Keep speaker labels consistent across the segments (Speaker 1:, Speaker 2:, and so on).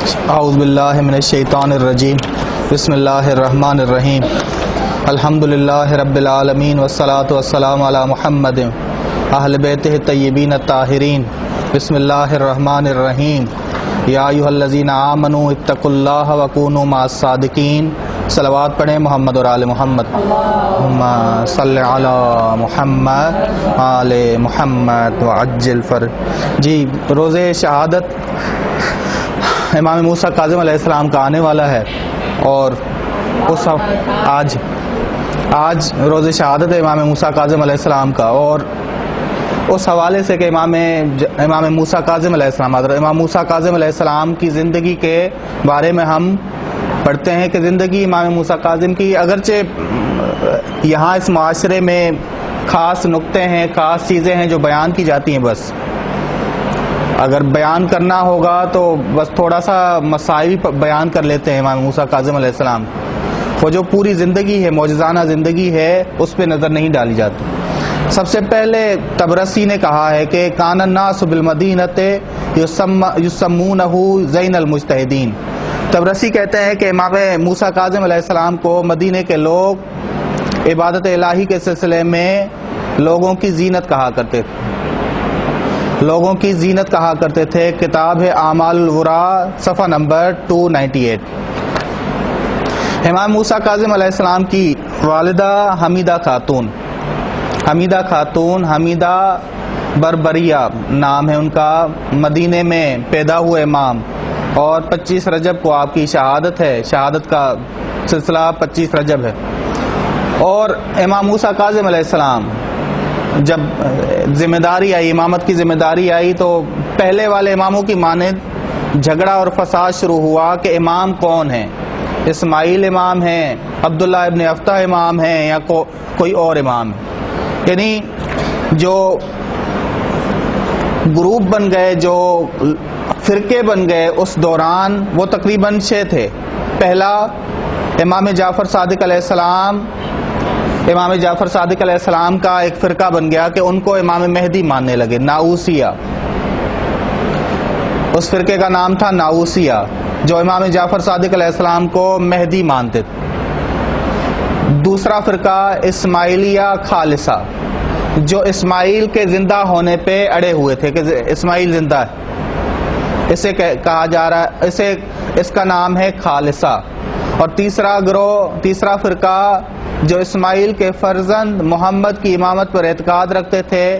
Speaker 1: اعوذ باللہ من الشیطان الرجیم بسم اللہ الرحمن الرحیم الحمدللہ رب العالمین والصلاة والسلام علی محمد اہل بیتہ الطیبین الطاہرین بسم اللہ الرحمن الرحیم یا ایھا الذین آمنوا اتقوا اللہ وکونوا مع الصادقین. صلوات پڑھیں محمد اور آل محمد. اللہم صلی علی محمد آل محمد وعجل فرج. جی روز شہادت امام موسیٰ کاظم علیہ السلام کا آنے والا ہے، اور اس آج روز شہادت ہے امام موسیٰ کاظم علیہ السلام کا، اور اس حوالے سے کہ امام موسیٰ کاظم علیہ السلام حضرت امام موسیٰ کاظم علیہ السلام کی زندگی کے بارے میں ہم پڑھتے ہیں کہ زندگی امام موسیٰ کاظم کی، اگرچہ یہاں اس معاشرے میں خاص نقطے ہیں، خاص چیزیں ہیں جو بیان کی جاتی ہیں، بس اگر بیان کرنا ہوگا تو بس تھوڑا سا مسائل بیان کر لیتے ہیں امام موسیٰ کاظم علیہ السلام. وہ جو پوری زندگی ہے، معجزانہ زندگی ہے، اس پہ نظر نہیں ڈالی جاتی. سب سے پہلے طبرسی نے کہا ہے کہ کان الناس بالمدینۃ یسمونہ زین المجتہدین. طبرسی کہتے ہیں کہ امام موسیٰ کاظم علیہ السلام کو مدینے کے لوگ عبادت الہی کے سلسلے میں لوگوں کی زینت کہا کرتے تھے. کتاب ہے اعمال الورا، صفحہ نمبر 298. امام موسیٰ کاظم علیہ السلام کی والدہ حمیدہ بربریہ نام ہے ان کا، مدینے میں پیدا ہوئے امام، اور 25 رجب کو آپ کی شہادت ہے. شہادت کا سلسلہ 25 رجب ہے. اور امام موسیٰ کاظم علیہ السلام جب ذمہ داری آئی، امامت کی ذمہ داری آئی، تو پہلے والے اماموں کی مانند جھگڑا اور فساد شروع ہوا کہ امام کون ہے، اسماعیل امام ہیں، عبداللہ ابن افتح امام ہیں، یا کوئی اور امام ہے. یعنی جو گروپ بن گئے، جو فرقے بن گئے اس دوران، وہ تقریباً 6 تھے. پہلا امام جعفر صادق علیہ السلام کا ایک فرقہ بن گیا کہ ان کو امام مہدی ماننے لگے، ناؤسیہ. اس فرقے کا نام تھا ناؤسیہ، جو امام جعفر صادق علیہ السلام کو مہدی مانتے تھے. دوسرا فرقہ اسماعیلیہ خالصہ، جو اسماعیل کے زندہ ہونے پہ اڑے ہوئے تھے کہ اسماعیل زندہ ہے، اسے کہا جا رہا ہے، اس کا نام ہے خالصہ. اور تیسرا فرقہ جو اسماعیل کے فرزند محمد کی امامت پر اعتقاد رکھتے تھے،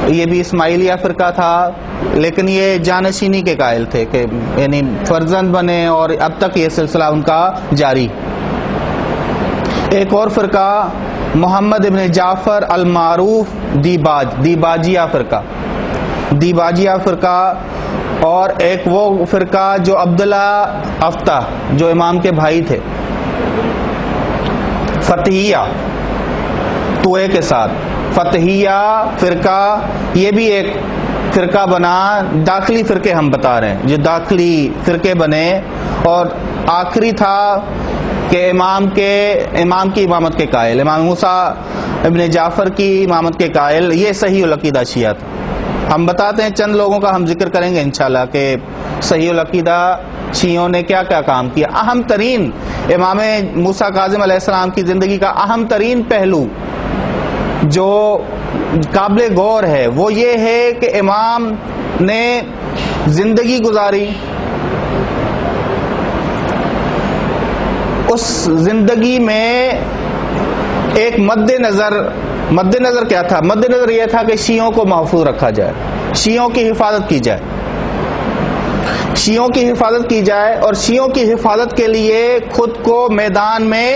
Speaker 1: یہ بھی اسماعیلیہ فرقہ تھا، لیکن یہ جانشینی کے قائل تھے کہ یعنی فرزند بنے، اور اب تک یہ سلسلہ ان کا جاری. ایک اور فرقہ محمد ابن جعفر المعروف دیباجیہ فرقہ، اور ایک وہ فرقہ جو عبداللہ افتح جو امام کے بھائی تھے، فتحیہ توئے کے ساتھ فتحیہ فرقہ، یہ بھی ایک فرقہ بنا. داخلی فرقے ہم بتا رہے ہیں، جو داخلی فرقے بنے. اور آخری تھا کہ امام کی امامت کے قائل، امام موسیٰ ابن جعفر کی امامت کے قائل، یہ صحیح العقیدہ شیعہ تھا. ہم بتاتے ہیں چند لوگوں کا ہم ذکر کریں گے انشاءاللہ کہ صحیح العقیدہ شیعوں نے کیا کیا کام کیا. اہم ترین امام موسیٰ کاظم علیہ السلام کی زندگی کا اہم ترین پہلو جو قابل غور ہے، وہ یہ ہے کہ امام نے زندگی گزاری، اس زندگی میں ایک مد نظر کیا تھا؟ مد نظر یہ تھا کہ شیعوں کو محفوظ رکھا جائے، شیعوں کی حفاظت کی جائے، اور شیعوں کی حفاظت کے لیے خود کو میدان میں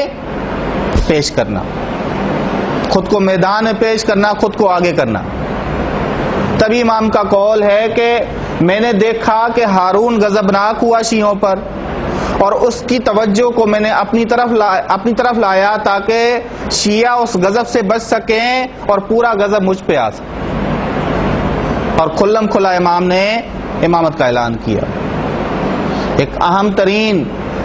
Speaker 1: پیش کرنا، خود کو آگے کرنا. تبھی امام کا قول ہے کہ میں نے دیکھا کہ ہارون غضبناک ہوا شیعوں پر، اور اس کی توجہ کو میں نے اپنی طرف لایا تاکہ شیعہ اس غضب سے بچ سکیں اور پورا غضب مجھ پہ آ سکے. اور کھلم کھلا امام نے امامت کا اعلان کیا. ایک اہم ترین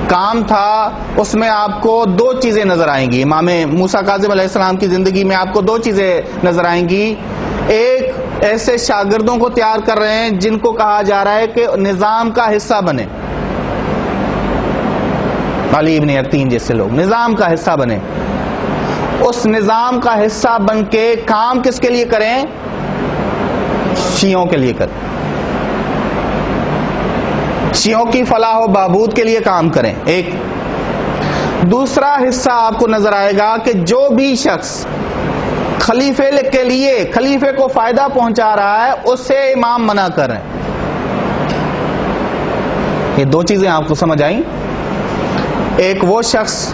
Speaker 1: کام تھا، اس میں آپ کو 2 چیزیں نظر آئیں گی. امام موسیٰ کاظم علیہ السلام کی زندگی میں آپ کو 2 چیزیں نظر آئیں گی. ایک ایسے شاگردوں کو تیار کر رہے ہیں جن کو کہا جا رہا ہے کہ نظام کا حصہ بنے. علی ابن یقین جیسے لوگ نظام کا حصہ بنے. اس نظام کا حصہ بن کے کام کس کے لیے کریں؟ شیعوں کے لیے کریں. شیعوں کی فلاح و بہبود کے لیے کام کریں. ایک دوسرا حصہ آپ کو نظر آئے گا کہ جو بھی شخص خلیفے کے لیے خلیفے کو فائدہ پہنچا رہا ہے اسے امام منع کر رہے ہیں. یہ دو چیزیں آپ کو سمجھ آئیں. ایک وہ شخص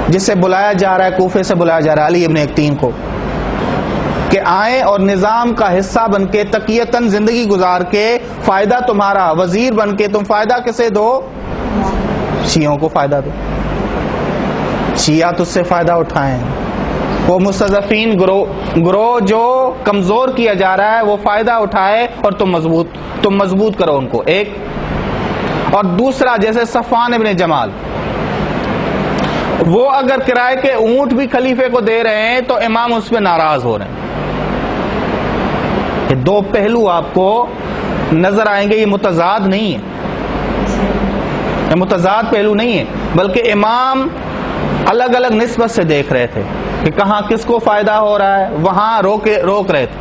Speaker 1: جسے بلایا جا رہا ہے، کوفے سے بلایا جا رہا ہے علی ابن یقین کو، کہ آئیں اور نظام کا حصہ بن کے تقیتاً زندگی گزار کے فائدہ تمہارا، وزیر بن کے تم فائدہ کسے دو؟ شیعوں کو فائدہ دو. شیعہ تجھ سے فائدہ اٹھائیں. وہ مستضعفین گروہ جو کمزور کیا جا رہا ہے وہ فائدہ اٹھائے اور تم مضبوط کرو ان کو. ایک اور دوسرا جیسے صفوان ابن جمال، وہ اگر کرائے کے اونٹ بھی خلیفے کو دے رہے ہیں تو امام اس پہ ناراض ہو رہے ہیں. یہ دو پہلو آپ کو نظر آئیں گے. یہ متضاد نہیں ہے، یہ متضاد پہلو نہیں ہے، بلکہ امام الگ الگ نسبت سے دیکھ رہے تھے کہ کہاں کس کو فائدہ ہو رہا ہے، وہاں روک رہے تھے.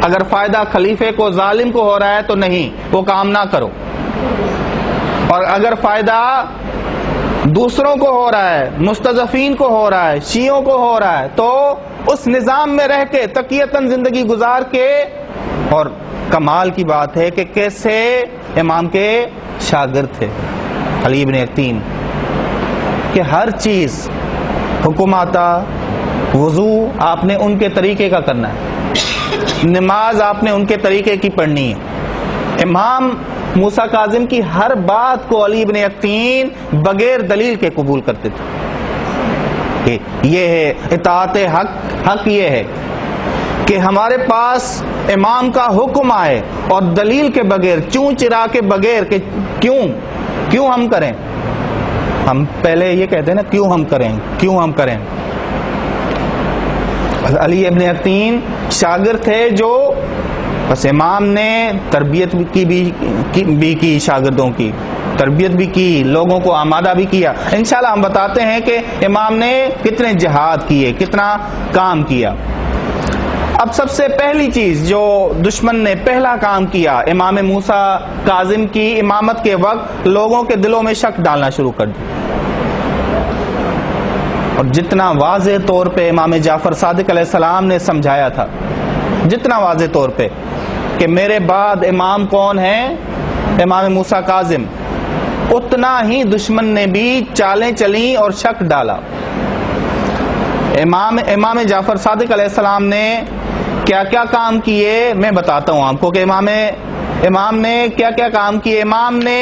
Speaker 1: اگر فائدہ خلیفے کو، ظالم کو ہو رہا ہے تو نہیں، وہ کام نہ کرو. اور اگر فائدہ دوسروں کو ہو رہا ہے، مستضعفین کو ہو رہا ہے، شیعوں کو ہو رہا ہے، تو اس نظام میں رہ کے تقیتاً زندگی گزار کے. اور کمال کی بات ہے کہ کیسے امام کے شاگرد تھے علی ابن یقین، کہ ہر چیز حکم آتا، وضو آپ نے ان کے طریقے کا کرنا ہے، نماز آپ نے ان کے طریقے کی پڑھنی ہے. امام موسیٰ کاظم کی ہر بات کو علی ابن یقین بغیر دلیل کے قبول کرتے تھے. یہ ہے اطاعت حق یہ ہے کہ ہمارے پاس امام کا حکم آئے اور دلیل کے بغیر، چون چرا کے بغیر کہ کیوں ہم کریں. ہم پہلے یہ کہتے ہیں نا کیوں ہم کریں. علی ابن یقین شاگرد تھے جو بس امام نے تربیت بھی کی، شاگردوں کی تربیت بھی کی، لوگوں کو آمادہ بھی کیا. انشاءاللہ ہم بتاتے ہیں کہ امام نے کتنے جہاد کیے، کتنا کام کیا. اب سب سے پہلی چیز جو دشمن نے پہلا کام کیا، امام موسیٰ کاظم کی امامت کے وقت لوگوں کے دلوں میں شک ڈالنا شروع کر دیا. اور جتنا واضح طور پہ امام جعفر صادق علیہ السلام نے سمجھایا تھا، جتنا واضح طور پہ کہ میرے بعد امام کون ہے؟ امام موسیٰ کاظم، اتنا ہی دشمن نے بھی چالیں چلیں اور شک ڈالا. امام جعفر صادق علیہ السلام نے کیا کیا کام کیے میں بتاتا ہوں آپ کو کہ امام نے کیا کیا کام کیے. امام نے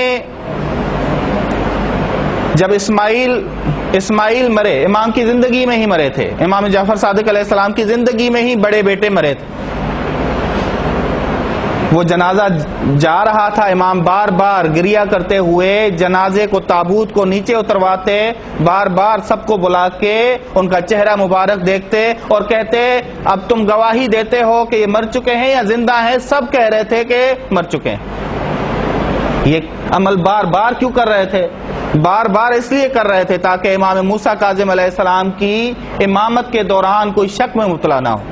Speaker 1: جب اسماعیل مرے، امام کی زندگی میں ہی مرے تھے، امام جعفر صادق علیہ السلام کی زندگی میں ہی بڑے بیٹے مرے تھے. وہ جنازہ جا رہا تھا، امام بار بار گریہ کرتے ہوئے جنازے کو، تابوت کو نیچے اترواتے، بار بار سب کو بلا کے ان کا چہرہ مبارک دیکھتے اور کہتے اب تم گواہی دیتے ہو کہ یہ مر چکے ہیں یا زندہ ہیں. سب کہہ رہے تھے کہ مر چکے ہیں. یہ عمل بار بار کیوں کر رہے تھے؟ بار بار اس لیے کر رہے تھے تاکہ امام موسیٰ کاظم علیہ السلام کی امامت کے دوران کوئی شک میں مبتلا نہ ہو.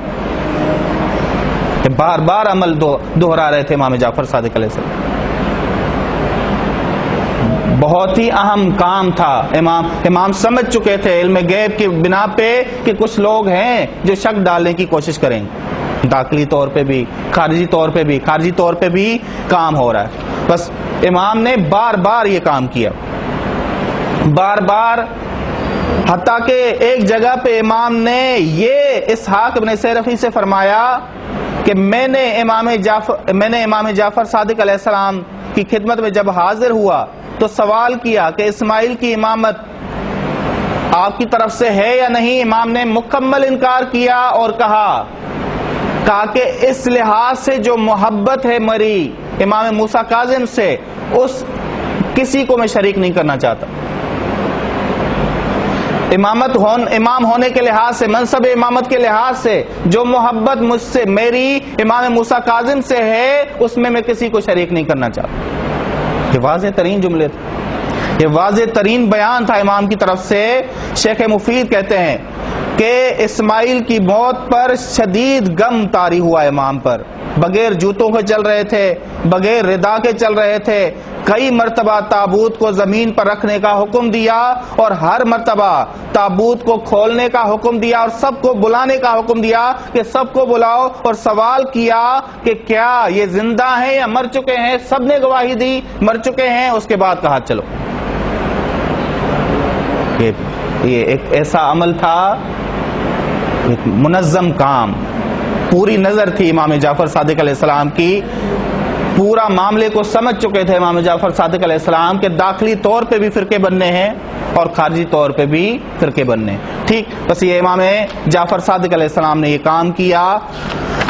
Speaker 1: بار بار عمل دہرا رہے تھے امام جعفر صادق علیہ السلام. بہت ہی اہم کام تھا. امام سمجھ چکے تھے علم غیب کی بنا پہ کہ کچھ لوگ ہیں جو شک ڈالنے کی کوشش کریں گے، داخلی طور پہ بھی، خارجی طور پہ بھی کام ہو رہا ہے. بس امام نے بار بار یہ کام کیا، بار بار، حتیٰ کہ ایک جگہ پہ امام نے یہ اسحاق ابن سیرفی سے فرمایا کہ میں نے امام جعفر صادق علیہ السلام کی خدمت میں جب حاضر ہوا تو سوال کیا کہ اسماعیل کی امامت آپ کی طرف سے ہے یا نہیں. امام نے مکمل انکار کیا اور کہا کہ اس لحاظ سے جو محبت ہے میری امام موسیٰ کاظم سے، اس کسی کو میں شریک نہیں کرنا چاہتا. امام ہونے کے لحاظ سے، منصب امامت کے لحاظ سے جو محبت مجھ سے میری امام موسیٰ کاظم سے ہے اس میں کسی کو شریک نہیں کرنا چاہتا۔ یہ واضح ترین جملے تھے، یہ واضح ترین بیان تھا امام کی طرف سے۔ شیخ مفید کہتے ہیں کہ اسماعیل کی موت پر شدید غم طاری ہوا امام پر، بغیر جوتوں کے چل رہے تھے، بغیر ردا کے چل رہے تھے، کئی مرتبہ تابوت کو زمین پر رکھنے کا حکم دیا اور ہر مرتبہ تابوت کو کھولنے کا حکم دیا اور سب کو بلانے کا حکم دیا کہ سب کو بلاؤ، اور سوال کیا کہ کیا یہ زندہ ہیں یا مر چکے ہیں؟ سب نے گواہی دی مر چکے ہیں۔ اس کے بعد کہا چلو۔ یہ ایک ایسا عمل تھا، ایک منظم کام، پوری نظر تھی امام جعفر صادق علیہ السلام کی، پورا معاملے کو سمجھ چکے تھے امام جعفر صادق علیہ السلام کے داخلی طور پہ بھی فرقے بننے ہیں اور خارجی طور پہ بھی فرقے بننے ہیں۔ ٹھیک، بس یہ امام جعفر صادق علیہ السلام نے یہ کام کیا۔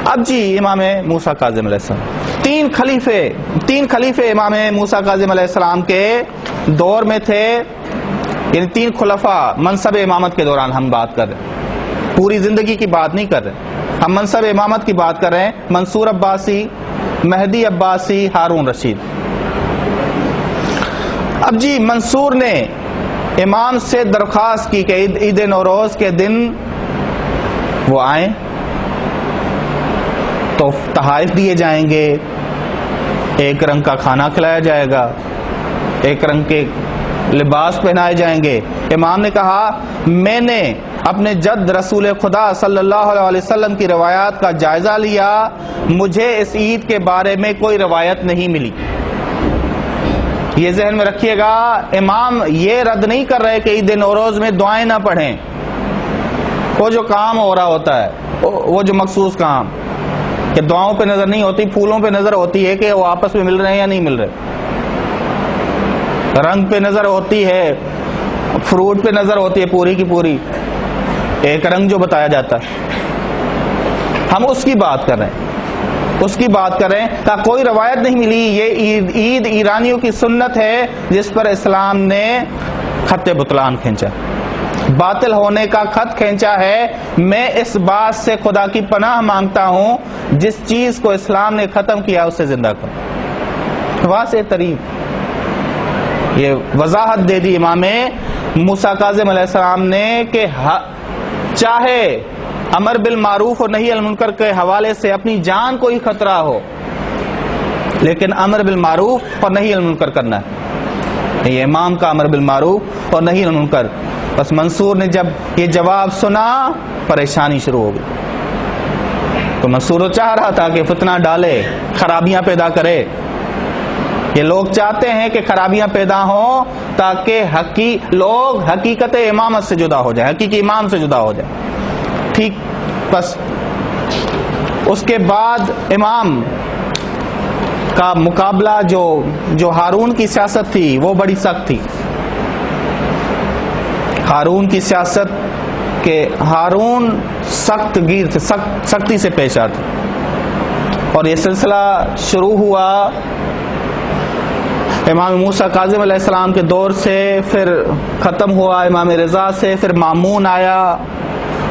Speaker 1: اب جی امام موسیٰ کاظم علیہ السلام، تین خلیفے امام موسیٰ کاظم علیہ السلام کے دور میں تھے، یعنی تین خلفاء منصب امامت کے دوران ہم بات کر رہے ہیں، پوری زندگی کی بات نہیں کر رہے، ہم منصب امامت کی بات کر رہے ہیں۔ منصور عباسی، مہدی عباسی، ہارون رشید۔ اب جی منصور نے امام سے درخواست کی کہ عید نوروز کے دن وہ آئیں تو تحائف دیے جائیں گے، ایک رنگ کا کھانا کھلایا جائے گا، ایک رنگ کے لباس پہنائے جائیں گے۔ امام نے کہا میں نے اپنے جد رسول خدا صلی اللہ علیہ وسلم کی روایات کا جائزہ لیا، مجھے اس عید کے بارے میں کوئی روایت نہیں ملی۔ یہ ذہن میں رکھیے گا، امام یہ رد نہیں کر رہے کہ عید نوروز میں دعائیں نہ پڑھیں، وہ جو کام ہو رہا ہوتا ہے، وہ جو مخصوص کام کہ دعاؤں پہ نظر نہیں ہوتی، پھولوں پہ نظر ہوتی ہے کہ وہ آپس میں مل رہے ہیں یا نہیں مل رہے، رنگ پہ نظر ہوتی ہے، فروٹ پہ نظر ہوتی ہے، پوری کی پوری ایک رنگ جو بتایا جاتا ہے، ہم اس کی بات کر رہے ہیں، اس کی بات کر رہے ہیں۔ تا کوئی روایت نہیں ملی، یہ عید ایرانیوں کی سنت ہے جس پر اسلام نے خط بطلان کھینچا، باطل ہونے کا خط کھینچا ہے۔ میں اس بات سے خدا کی پناہ مانگتا ہوں جس چیز کو اسلام نے ختم کیا اسے زندہ کرو۔ واضح ترین یہ وضاحت دے دی امام موسیٰ کاظم علیہ السلام نے کہ چاہے امر بالمعروف اور نہی عن المنکر کے حوالے سے اپنی جان کو ہی خطرہ ہو، لیکن امر بالمعروف اور نہی عن المنکر کرنا ہے، یہ امام کا امر بالمعروف اور نہی عن المنکر۔ بس منصور نے جب یہ جواب سنا پریشانی شروع ہو گئی، تو منصور چاہ رہا تھا کہ فتنہ ڈالے، خرابیاں پیدا کرے۔ یہ لوگ چاہتے ہیں کہ خرابیاں پیدا ہوں تاکہ لوگ حقیقت امامت سے جدا ہو جائے، حقیقی امام سے جدا ہو جائے۔ ٹھیک، بس اس کے بعد امام کا مقابلہ جو ہارون کی سیاست تھی وہ بڑی سخت تھی۔ ہارون کی سیاست کہ ہارون سخت گیر تھے، سختی سے پیش آتے، اور یہ سلسلہ شروع ہوا امام موسیٰ کاظم علیہ السلام کے دور سے، پھر ختم ہوا امام رضا سے، پھر مامون آیا،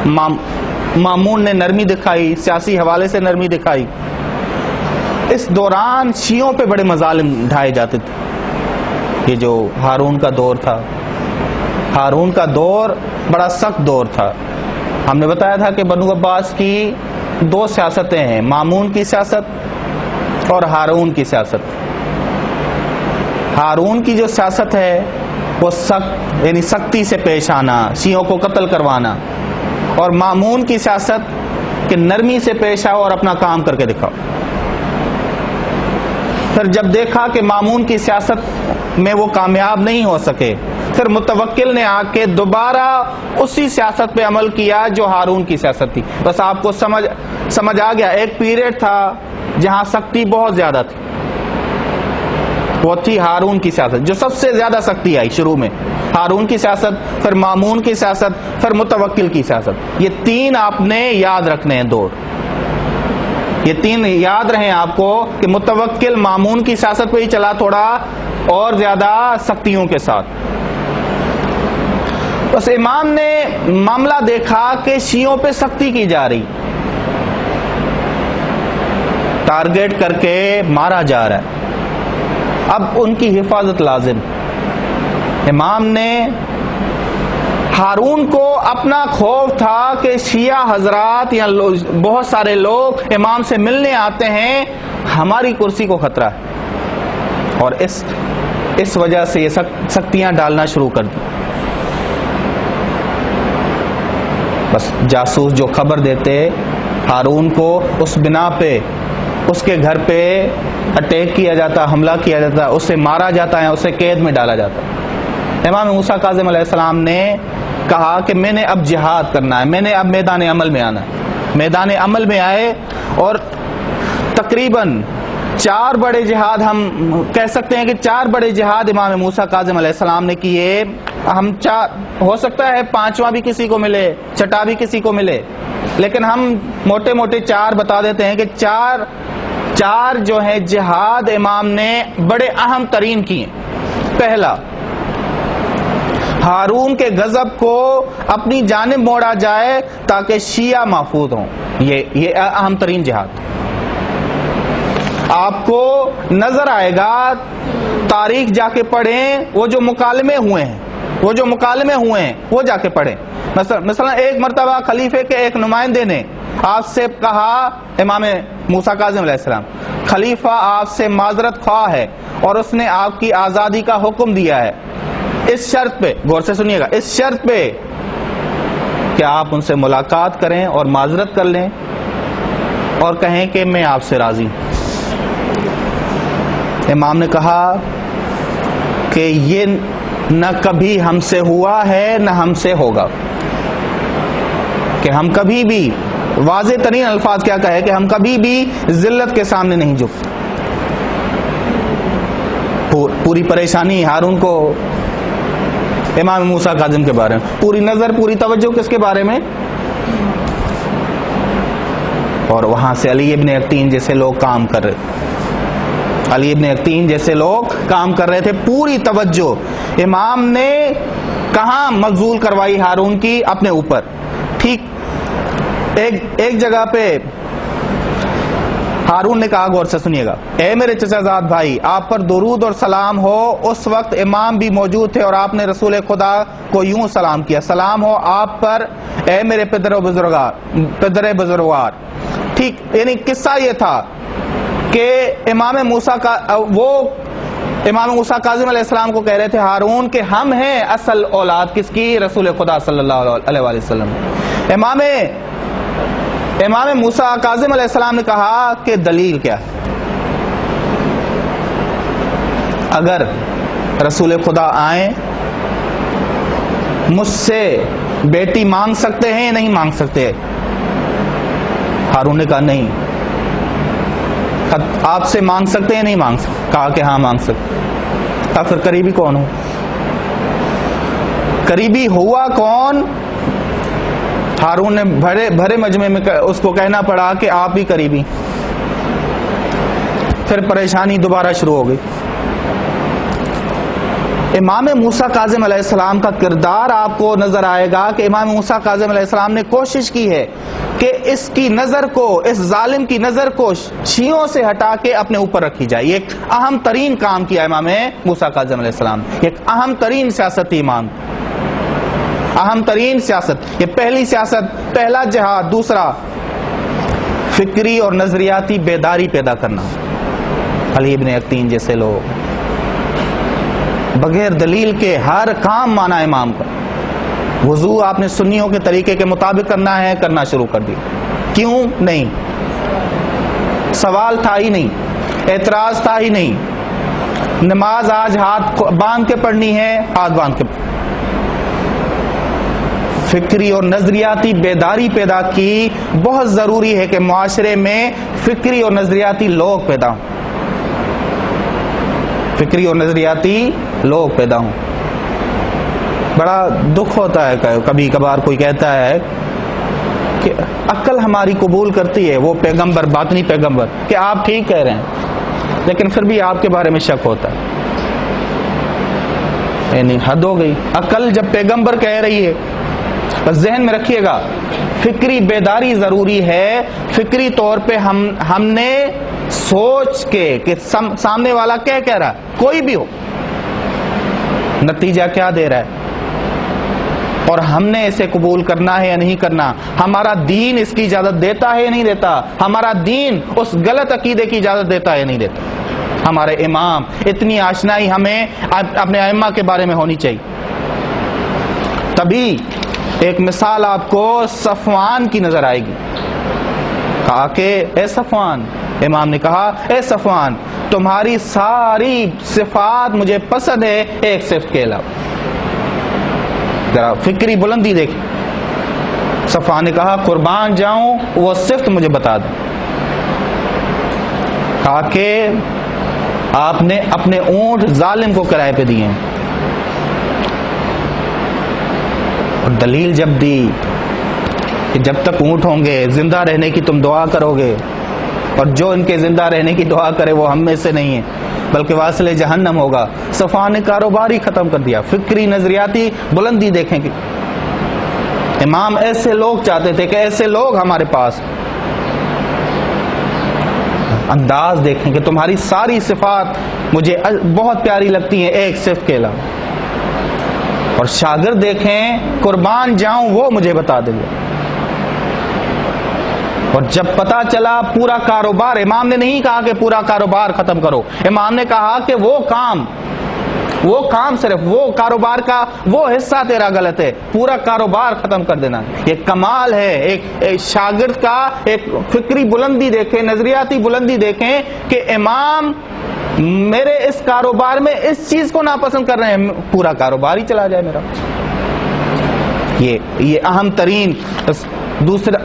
Speaker 1: مامون نے نرمی دکھائی، سیاسی حوالے سے نرمی دکھائی۔ اس دوران شیعوں پہ بڑے مظالم ڈھائے جاتے تھے۔ یہ جو ہارون کا دور تھا، ہارون کا دور بڑا سخت دور تھا۔ ہم نے بتایا تھا کہ بنو عباس کی دو سیاستیں ہیں، مامون کی سیاست اور ہارون کی سیاست۔ ہارون کی جو سیاست ہے وہ سخت، یعنی سختی سے پیش آنا، شیعوں کو قتل کروانا، اور مامون کی سیاست کہ نرمی سے پیش آؤ اور اپنا کام کر کے دکھاؤ۔ پھر جب دیکھا کہ مامون کی سیاست میں وہ کامیاب نہیں ہو سکے، پھر متوکل نے آ کے دوبارہ اسی سیاست پہ عمل کیا جو ہارون کی سیاست تھی۔ بس آپ کو سمجھ آ گیا، ایک پیریڈ تھا جہاں سختی بہت زیادہ تھی، وہ تھی ہارون کی سیاست، جو سب سے زیادہ سختی آئی شروع میں، ہارون کی سیاست، پھر مامون کی سیاست، پھر متوکل کی سیاست۔ یہ تین آپ نے یاد رکھنے ہیں دور، یہ تین یاد رہیں آپ کو کہ متوکل مامون کی سیاست پہ ہی چلا، تھوڑا اور زیادہ سختیوں کے ساتھ۔ بس امام نے معاملہ دیکھا کہ شیعوں پہ سختی کی جا رہی، ٹارگیٹ کر کے مارا جا رہا ہے، اب ان کی حفاظت لازم۔ امام نے ہارون کو اپنا خوف تھا کہ شیعہ حضرات یا بہت سارے لوگ امام سے ملنے آتے ہیں، ہماری کرسی کو خطرہ ہے، اور اس وجہ سے یہ سختیاں ڈالنا شروع کر دی۔ بس جاسوس جو خبر دیتے ہارون کو، اس بنا پہ اس کے گھر پہ اٹیک کیا جاتا، حملہ کیا جاتا، اسے مارا جاتا ہے، اسے قید میں ڈالا جاتا۔ امام موسیٰ کاظم علیہ السلام نے کہا کہ میں نے اب جہاد کرنا ہے، میں نے اب میدان عمل میں آنا ہے۔ میدان عمل میں آئے اور تقریباً 4 بڑے جہاد، ہم کہہ سکتے ہیں کہ 4 بڑے جہاد امام موسیٰ کاظم علیہ السلام نے کیے۔ ہم ہو سکتا ہے 5واں بھی کسی کو ملے، 6واں بھی کسی کو ملے، لیکن ہم موٹے موٹے 4 بتا دیتے ہیں کہ چار جو ہیں جہاد امام نے بڑے اہم ترین کیے۔ پہلا، ہارون کے غضب کو اپنی جانب موڑا جائے تاکہ شیعہ محفوظ ہوں، یہ اہم ترین جہاد۔ آپ کو نظر آئے گا، تاریخ جا کے پڑھیں، وہ جو مکالمے ہوئے ہیں وہ جا کے پڑھیں۔ مثلا ایک مرتبہ خلیفے کے ایک نمائندے نے آپ سے کہا، امام موسیٰ کاظم علیہ السلام، خلیفہ آپ سے معذرت خواہ ہے اور اس نے آپ کی آزادی کا حکم دیا ہے، اس شرط پہ، غور سے سنیے گا، اس شرط پہ کہ آپ ان سے ملاقات کریں اور معذرت کر لیں اور کہیں کہ میں آپ سے راضی ہوں۔ امام نے کہا کہ یہ نہ کبھی ہم سے ہوا ہے نہ ہم سے ہوگا، کہ ہم کبھی بھی، واضح ترین الفاظ کیا کہے کہ ہم کبھی بھی ذلت کے سامنے نہیں جھکتے۔ پوری پریشانی ہارون کو امام موسیٰ کاظم کے بارے میں، پوری نظر، پوری توجہ کس کے بارے میں؟ اور وہاں سے علی ابن اقتین جیسے لوگ کام کر رہے تھے، پوری توجہ امام نے کہاں مبذول کروائی ہارون کی؟ اپنے اوپر۔ ٹھیک ایک جگہ پہ ہارون نے کہا، غور سے سنیے گا، اے میرے چچا زاد بھائی، آپ پر درود اور سلام ہو۔ اس وقت امام بھی موجود تھے اور آپ نے رسول خدا کو یوں سلام کیا، سلام ہو آپ پر اے میرے پدر بزرگوار۔ ٹھیک، یعنی قصہ یہ تھا کہ امام موسیٰ کاظم علیہ السلام کو کہہ رہے تھے ہارون کہ ہم ہیں اصل اولاد کس کی؟ رسول خدا صلی اللہ علیہ وآلہ وسلم۔ امام موسیٰ کاظم علیہ السلام نے کہا کہ دلیل کیا ہے؟ اگر رسول خدا آئیں مجھ سے بیٹی مانگ سکتے ہیں یا نہیں مانگ سکتے؟ ہارون نے کہا نہیں۔ آپ سے مانگ سکتے ہیں نہیں مانگ سکتے؟ کہا کہ ہاں مانگ سکتے۔ پھر قریبی کون ہو؟ قریبی ہوا کون؟ ہارون نے بھرے مجمع میں اس کو کہنا پڑا کہ آپ ہی قریبی۔ پھر پریشانی دوبارہ شروع ہو گئی۔ امام موسیٰ کاظم علیہ السلام کا کردار آپ کو نظر آئے گا کہ امام موسیٰ کاظم علیہ السلام نے کوشش کی ہے کہ اس کی نظر کو، اس ظالم کی نظر کو شیعوں سے ہٹا کے اپنے اوپر رکھی جائے۔ یہ ایک اہم ترین کام کیا امام موسیٰ کاظم علیہ السلام، ایک اہم ترین سیاست تھی امام، اہم ترین سیاست، یہ پہلی سیاست، پہلا جہاد۔ دوسرا، فکری اور نظریاتی بیداری پیدا کرنا۔ علی ابن اقتین جیسے لوگ بغیر دلیل کے ہر کام مانا امام کا۔ وضو آپ نے سنیوں کے طریقے کے مطابق کرنا ہے، کرنا شروع کر دیا۔ کیوں نہیں؟ سوال تھا ہی نہیں، اعتراض تھا ہی نہیں۔ نماز آج ہاتھ باندھ کے پڑھنی ہے، ہاتھ باندھ کے۔ فکری اور نظریاتی بیداری پیدا کی۔ بہت ضروری ہے کہ معاشرے میں فکری اور نظریاتی لوگ پیدا ہوں، فکری اور نظریاتی لوگ پیدا ہوں۔ بڑا دکھ ہوتا ہے کبھی کبھار کوئی کہتا ہے کہ عقل ہماری قبول کرتی ہے، وہ پیغمبر، باطنی پیغمبر، کہ آپ ٹھیک کہہ رہے ہیں، لیکن پھر بھی آپ کے بارے میں شک ہوتا ہے۔ یعنی حد ہو گئی. عقل جب پیغمبر کہہ رہی ہے، بس ذہن میں رکھیے گا فکری بیداری ضروری ہے. فکری طور پہ ہم نے سوچ کے کہ سامنے والا کیا کہہ رہا ہے، کوئی بھی ہو، نتیجہ کیا دے رہا ہے، اور ہم نے اسے قبول کرنا ہے یا نہیں کرنا. ہمارا دین اس کی اجازت دیتا ہے یا نہیں دیتا، ہمارا دین اس غلط عقیدے کی اجازت دیتا ہے یا نہیں دیتا. ہمارے امام، اتنی آشنائی ہمیں اپنے ائمہ کے بارے میں ہونی چاہیے. تبھی ایک مثال آپ کو صفوان کی نظر آئے گی. کہا کہ اے صفوان، امام نے کہا اے صفوان، تمہاری ساری صفات مجھے پسند ہے ایک صفت کے علاوہ. ذرا فکری بلندی دیکھیں. صفوان نے کہا قربان جاؤں وہ صفت مجھے بتا دیں. کہا کہ آپ نے اپنے اونٹ ظالم کو کرائے پہ دیے ہیں. اور دلیل جب دی کہ جب تک اونٹ ہوں گے زندہ رہنے کی تم دعا کرو گے، اور جو ان کے زندہ رہنے کی دعا کرے وہ ہم میں سے نہیں ہے بلکہ واصل جہنم ہوگا. صفوان نے کاروبار ہی ختم کر دیا. فکری نظریاتی بلندی دیکھیں گے. امام ایسے لوگ چاہتے تھے کہ ایسے لوگ ہمارے پاس. انداز دیکھیں کہ تمہاری ساری صفات مجھے بہت پیاری لگتی ہیں ایک صفت کے علاوہ. اور شاگرد دیکھیں قربان جاؤں وہ مجھے بتا دیں گے. اور جب پتا چلا پورا کاروبار، امام نے نہیں کہا کہ پورا کاروبار ختم کرو، امام نے کہا کہ وہ کام صرف وہ کاروبار کا وہ حصہ تیرا غلط ہے، پورا کاروبار ختم کر دینا. یہ کمال ہے ایک شاگرد کا. ایک فکری بلندی دیکھیں، نظریاتی بلندی دیکھیں کہ امام میرے اس کاروبار میں اس چیز کو ناپسند کر رہے ہیں، پورا کاروبار ہی چلا جائے میرا. یہ اہم ترین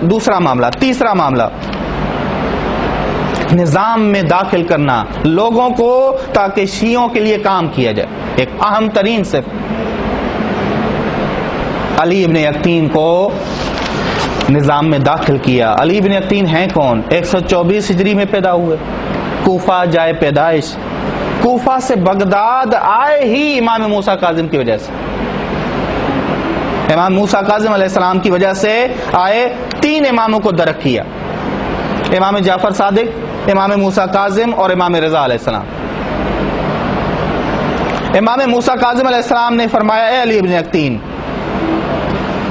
Speaker 1: دوسرا معاملہ. تیسرا معاملہ نظام میں داخل کرنا لوگوں کو تاکہ شیعوں کے لیے کام کیا جائے. ایک اہم ترین صرف علی ابن یقطین کو نظام میں داخل کیا. علی ابن یقطین ہیں کون؟ 124 ہجری میں پیدا ہوئے، کوفہ جائے پیدائش. کوفہ سے بغداد آئے ہی امام موسیٰ کاظم کی وجہ سے. امام موسیٰ کاظم علیہ السلام کی وجہ سے آئے. 3 اماموں کو درک کیا، امام جعفر صادق، امام موسیٰ کاظم اور امام رضا علیہ السلام. امام موسیٰ کاظم علیہ السلام نے فرمایا اے علی ابن یقطین،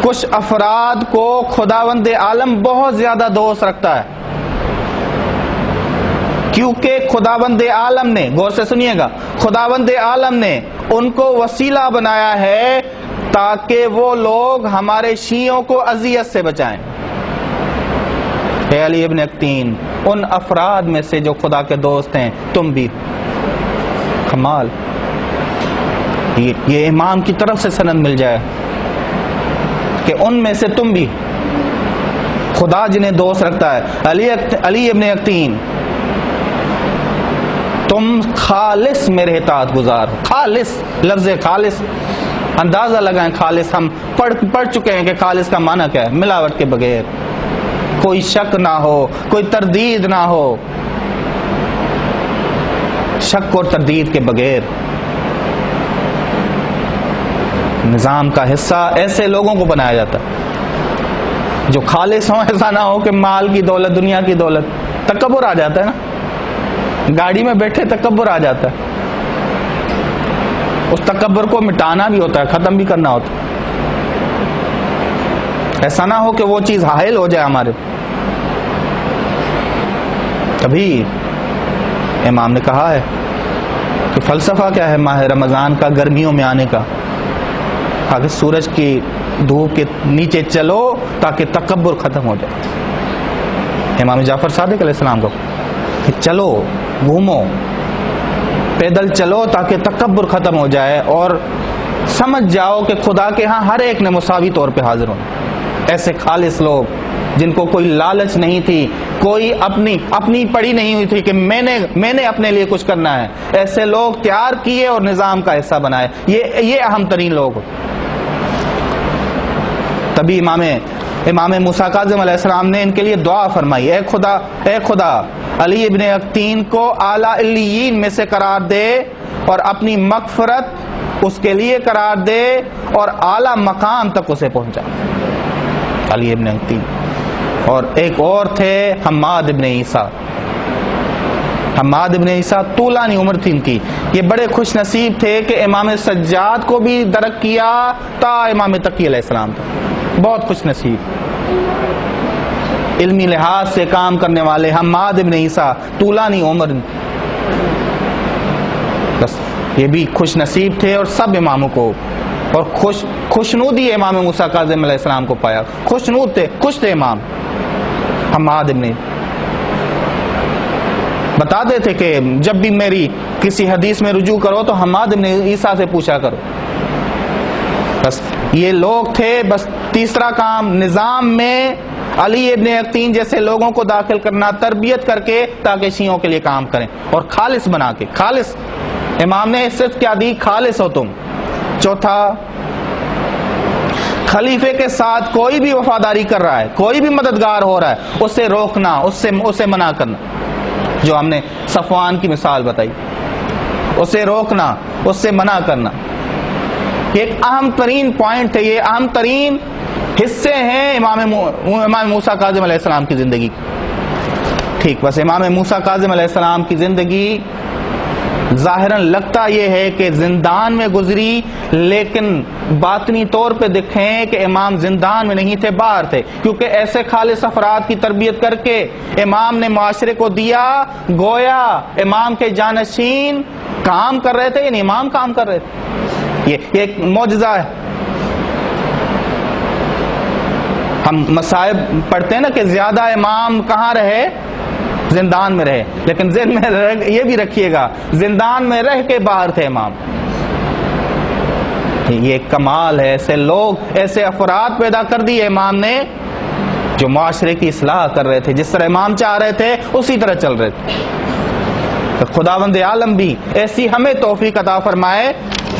Speaker 1: کچھ افراد کو خداوند عالم بہت زیادہ دوست رکھتا ہے، کیونکہ خداوند عالم نے، غور سے سنیے گا، خداوند عالم نے ان کو وسیلہ بنایا ہے تاکہ وہ لوگ ہمارے شیعوں کو اذیت سے بچائیں. اے علی ابن یقطین، ان افراد میں سے جو خدا کے دوست ہیں تم بھی. کمال. یہ امام کی طرف سے سند مل جائے کہ ان میں سے تم بھی. خدا جنہیں دوست رکھتا ہے. علی ابن یقطین، تم خالص میرے اطاعت گزار. خالص، لفظ خالص اندازہ لگائیں. خالص ہم پڑھ چکے ہیں کہ خالص کا معنی کیا ہے. ملاوٹ کے بغیر، کوئی شک نہ ہو، کوئی تردید نہ ہو. شک اور تردید کے بغیر. نظام کا حصہ ایسے لوگوں کو بنایا جاتا ہے جو خالص ہوں. ایسا نہ ہو کہ مال کی دولت، دنیا کی دولت، تکبر آ جاتا ہے نا. گاڑی میں بیٹھے تکبر آ جاتا ہے. اس تکبر کو مٹانا بھی ہوتا ہے، ختم بھی کرنا ہوتا ہے. ایسا نہ ہو کہ وہ چیز حائل ہو جائے ہمارے. تبھی امام نے کہا ہے کہ فلسفہ کیا ہے ماہ رمضان کا، گرمیوں میں آنے کا. اگر سورج کی دھوپ کے نیچے چلو تاکہ تکبر ختم ہو جائے. امام جعفر صادق علیہ السلام کو کہ چلو، گھومو، پیدل چلو تاکہ تکبر ختم ہو جائے اور سمجھ جاؤ کہ خدا کے ہاں ہر ایک نے مساوی طور پہ حاضر ہونا. ایسے خالص لوگ جن کو کوئی لالچ نہیں تھی، کوئی اپنی پڑی نہیں ہوئی تھی کہ میں نے اپنے لیے کچھ کرنا ہے، ایسے لوگ تیار کیے اور نظام کا حصہ بنائے. یہ اہم ترین لوگ. تبھی امام موسیٰ کاظم علیہ السلام نے ان کے لیے دعا فرمائی، اے خدا علی ابن یقطین کو اعلیٰ علیین میں سے قرار دے اور اپنی مغفرت اس کے لیے قرار دے اور اعلیٰ مقام تک اسے پہنچا. علی ابن عقیل. اور ایک اور تھے حماد ابن عیسیٰ. حماد ابن عیسیٰ طولانی عمر تھی ان کی. یہ بڑے خوش نصیب تھے کہ امام سجاد کو بھی درک کیا تا امام تقی علیہ السلام تک. بہت خوش نصیب علمی لحاظ سے کام کرنے والے حماد ابن عیسیٰ طولانی عمر. بس یہ بھی خوش نصیب تھے اور سب اماموں کو. اور خوشنودی امام موسیٰ کاظم علیہ السلام کو پایا. خوشنود تھے, خوش تھے امام حماد ابن. بتاتے تھے کہ جب بھی میری کسی حدیث میں رجوع کرو تو حماد ابن عیسیٰ سے پوچھا کرو. بس یہ لوگ تھے. بس تیسرا کام نظام میں علی ابن عقیل جیسے لوگوں کو داخل کرنا, تربیت کر کے تاکہ شیعوں کے لیے کام کریں اور خالص بنا کے. خالص امام نے صرف کیا دی؟ خالص ہو تم. چوتھا, خلیفے کے ساتھ کوئی بھی وفاداری کر رہا ہے, کوئی بھی مددگار ہو رہا ہے, اسے روکنا, اسے منع کرنا. جو ہم نے صفوان کی مثال بتائی, اسے روکنا, اس سے منع کرنا. یہ ایک اہم ترین پوائنٹ ہے, یہ اہم ترین حصے ہیں امام موسیٰ کاظم علیہ السلام کی زندگی. ٹھیک, بس امام موسیٰ کاظم علیہ السلام کی زندگی ظاہراً لگتا یہ ہے کہ زندان میں گزری, لیکن باطنی طور پہ دیکھیں کہ امام زندان میں نہیں تھے, باہر تھے. کیونکہ ایسے خالص افراد کی تربیت کر کے امام نے معاشرے کو دیا, گویا امام کے جانشین کام کر رہے تھے, یعنی امام کام کر رہے تھے. یہ ایک معجزہ ہے. ہم مصائب پڑھتے ہیں نا کہ زیادہ امام کہاں رہے؟ زندان میں رہے. لیکن ذہن میں یہ بھی رکھیے گا, زندان میں رہ کے باہر تھے امام. یہ ایک کمال ہے. ایسے لوگ, ایسے افراد پیدا کر دیے امام نے جو معاشرے کی اصلاح کر رہے تھے. جس طرح امام چاہ رہے تھے اسی طرح چل رہے تھے. خداوند عالم بھی ایسی ہمیں توفیق عطا فرمائے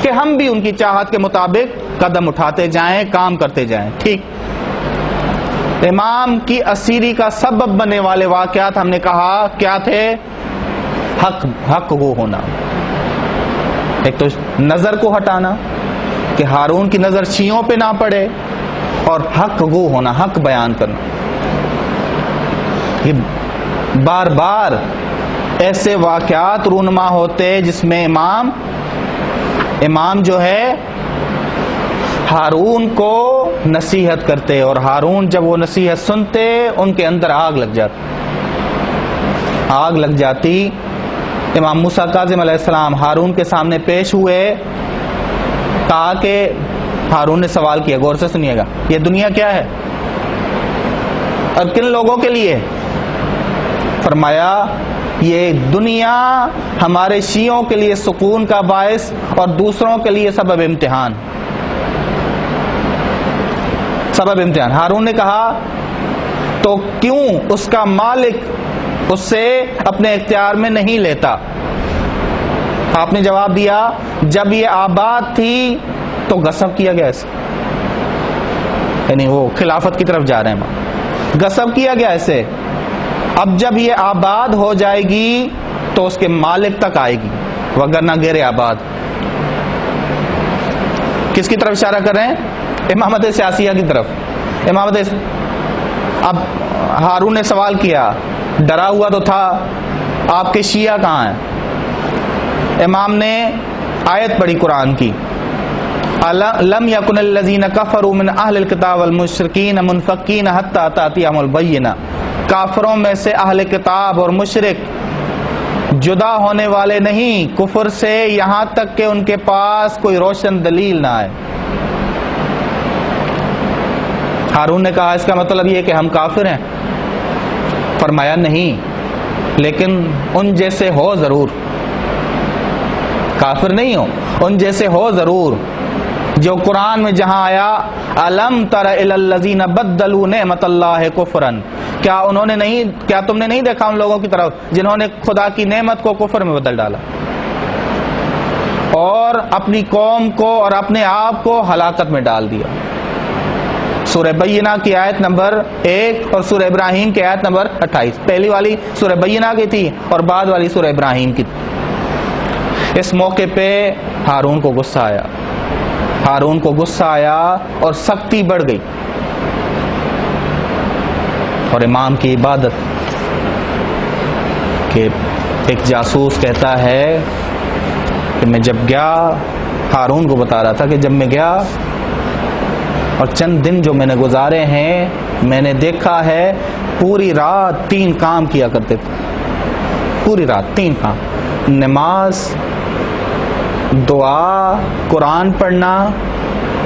Speaker 1: کہ ہم بھی ان کی چاہت کے مطابق قدم اٹھاتے جائیں, کام کرتے جائیں. ٹھیک, امام کی اسیری کا سبب بننے والے واقعات ہم نے کہا کیا تھے؟ حق گو ہونا. ایک تو نظر کو ہٹانا کہ ہارون کی نظر شیعوں پہ نہ پڑے, اور حق گو ہونا, حق بیان کرنا. یہ بار بار ایسے واقعات رونما ہوتے جس میں امام جو ہے ہارون کو نصیحت کرتے, اور ہارون جب وہ نصیحت سنتے ان کے اندر آگ لگ جاتی. امام موسیٰ کاظم علیہ السلام ہارون کے سامنے پیش ہوئے, کہا کہ ہارون نے سوال کیا, غور سے سنیے گا, یہ دنیا کیا ہے اور کن لوگوں کے لیے؟ فرمایا یہ دنیا ہمارے شیعوں کے لیے سکون کا باعث اور دوسروں کے لیے سبب امتحان. ہارون نے کہا تو کیوں اس کا مالک اس سے اپنے اختیار میں نہیں لیتا؟ آپ نے جواب دیا جب یہ آباد تھی تو غصب کیا گیا اسے, یعنی وہ خلافت کی طرف جا رہے ہیں, غصب کیا گیا اسے. اب جب یہ آباد ہو جائے گی تو اس کے مالک تک آئے گی, وگرنہ غیر آباد. کس کی طرف اشارہ کر رہے ہیں؟ امامت سیاسیہ کی طرف. اب ہارون نے سوال کیا, ڈرا ہوا تو تھا, آپ کے شیعہ کہاں ہیں؟ امام نے آیت پڑھی قرآن کی, لم یکن الذین کفروا من اہل الکتاب والمشرکین منفکین حتی تأتیہم البینہ. کافروں میں سے اہل کتاب اور مشرک جدا ہونے والے نہیں کفر سے یہاں تک کہ ان کے پاس کوئی روشن دلیل نہ آئے. ہارون نے کہا اس کا مطلب یہ کہ ہم کافر ہیں؟ فرمایا نہیں, لیکن ان جیسے ہو ضرور, کافر نہیں ہو, ان جیسے ہو ضرور. جو قرآن میں جہاں آیا الم تر الی الذین بدلوا نعمت اللہ کفرا, کیا تم نے نہیں دیکھا ان لوگوں کی طرف جنہوں نے خدا کی نعمت کو کفر میں بدل ڈالا اور اپنی قوم کو اور اپنے آپ کو ہلاکت میں ڈال دیا. سورہ بینہ کی آیت نمبر 1 اور سورہ ابراہیم کی آیت نمبر 28. پہلی والی سورہ بینہ کی تھی اور بعد والی سورہ ابراہیم کی. اس موقع پہ ہارون کو غصہ آیا، ہارون کو غصہ آیا اور سختی بڑھ گئی، اور امام کی عبادت کہ ایک جاسوس کہتا ہے کہ میں جب گیا، ہارون کو بتا رہا تھا کہ جب میں گیا اور چند دن جو میں نے گزارے ہیں، میں نے دیکھا ہے پوری رات 3 کام کیا کرتے تھے، پوری رات 3 کام، نماز، دعا، قرآن پڑھنا،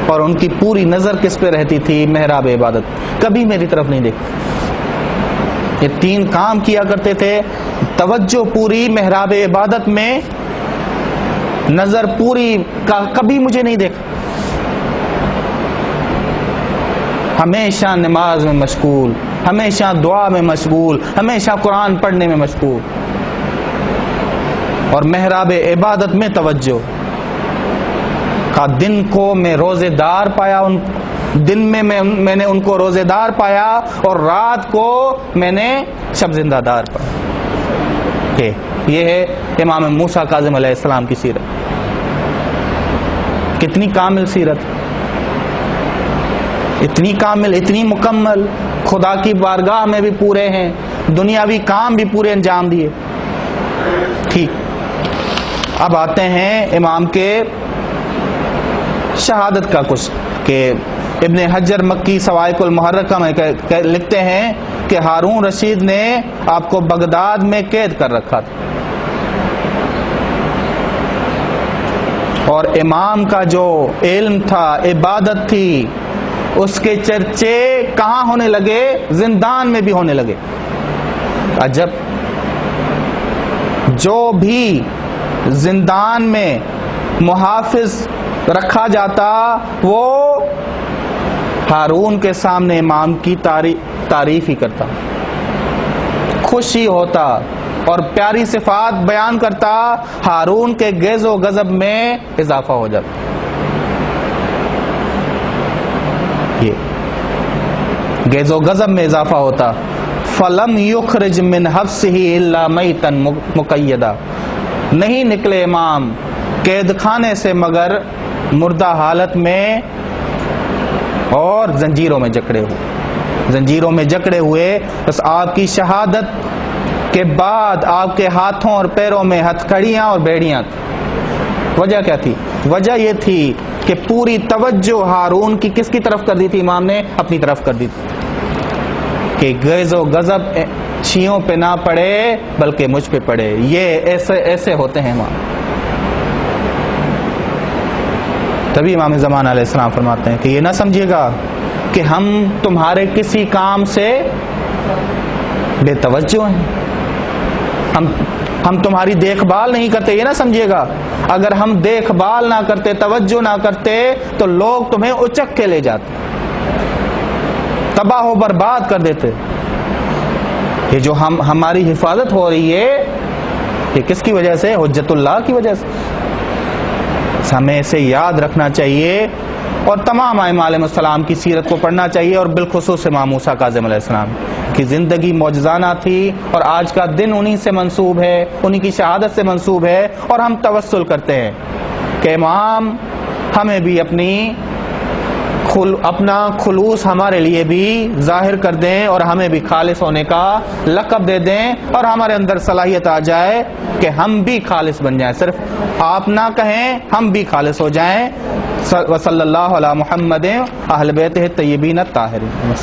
Speaker 1: اور ان کی پوری نظر کس پہ رہتی تھی؟ محراب عبادت، کبھی میری طرف نہیں دیکھا۔ یہ 3 کام کیا کرتے تھے، توجہ پوری محراب عبادت میں، نظر پوری، کبھی مجھے نہیں دیکھا، ہمیشہ نماز میں مشغول، ہمیشہ دعا میں مشغول، ہمیشہ قرآن پڑھنے میں مشغول، اور محراب عبادت میں توجہ کا۔ دن کو میں روزے دار پایا، دن میں میں نے ان کو روزے دار پایا، اور رات کو میں نے شب زندہ دار پایا۔ یہ ہے امام موسیٰ کاظم علیہ السلام کی سیرت۔ کتنی کامل سیرت، اتنی کامل، اتنی مکمل، خدا کی بارگاہ میں بھی پورے ہیں، دنیاوی کام بھی پورے انجام دیے۔ ٹھیک، اب آتے ہیں امام کے شہادت کا کچھ، کہ ابن حجر مکی سوائق المحرقہ میں لکھتے ہیں کہ ہارون رشید نے آپ کو بغداد میں قید کر رکھا تھا، اور امام کا جو علم تھا، عبادت تھی، اس کے چرچے کہاں ہونے لگے؟ زندان میں بھی ہونے لگے۔ عجب، جو بھی زندان میں محافظ رکھا جاتا وہ ہارون کے سامنے امام کی تعریف ہی کرتا، خوشی ہوتا اور پیاری صفات بیان کرتا، ہارون کے غیظ و غضب میں اضافہ ہو جاتا۔ یہ غیظ و غضب میں اضافہ ہوتا۔ فَلَمْ يُخْرِجْ مِنْ حَبْسِهِ إِلَّا مَيْتًا مُقَيَّدًا، نہیں نکلے امام قید خانے سے مگر مردہ حالت میں اور زنجیروں میں جکڑے ہوئے، زنجیروں میں جکڑے ہوئے۔ بس آپ کی شہادت کے بعد آپ کے ہاتھوں اور پیروں میں ہتھکڑیاں اور بیڑیاں تھیں۔ وجہ کیا تھی؟ وجہ یہ تھی کہ پوری توجہ ہارون کی کس کی طرف کر دی تھی؟ امام نے اپنی طرف کر دی تھی، کہ غیظ و غضب شیعوں پہ نہ پڑے بلکہ مجھ پہ پڑے۔ یہ ایسے ہوتے ہیں امام۔ تبھی امام زمان علیہ السلام فرماتے ہیں کہ یہ نہ سمجھیے گا کہ ہم تمہارے کسی کام سے بے توجہ ہیں، ہم تمہاری دیکھ بھال نہیں کرتے، یہ نہ سمجھیے گا۔ اگر ہم دیکھ بھال نہ کرتے، توجہ نہ کرتے، تو لوگ تمہیں اچک کے لے جاتے، تباہ و برباد کر دیتے۔ یہ جو ہماری حفاظت ہو رہی ہے، یہ کس کی وجہ سے؟ حجت اللہ کی وجہ سے۔ ہمیں اسے یاد رکھنا چاہیے، اور تمام ائمہ علیہ السلام کی سیرت کو پڑھنا چاہیے، اور بالخصوص امام موسیٰ کاظم علیہ السلام کی زندگی معجزانہ تھی، اور آج کا دن انہی سے منسوب ہے، انہی کی شہادت سے منسوب ہے، اور ہم توسل کرتے ہیں کہ امام ہمیں بھی اپنا خلوص ہمارے لیے بھی ظاہر کر دیں، اور ہمیں بھی خالص ہونے کا لقب دے دیں، اور ہمارے اندر صلاحیت آ جائے کہ ہم بھی خالص بن جائیں، صرف آپ نہ کہیں، ہم بھی خالص ہو جائیں۔ وصلی اللہ علی محمد اہل بیتہ الطیبین الطاہرین۔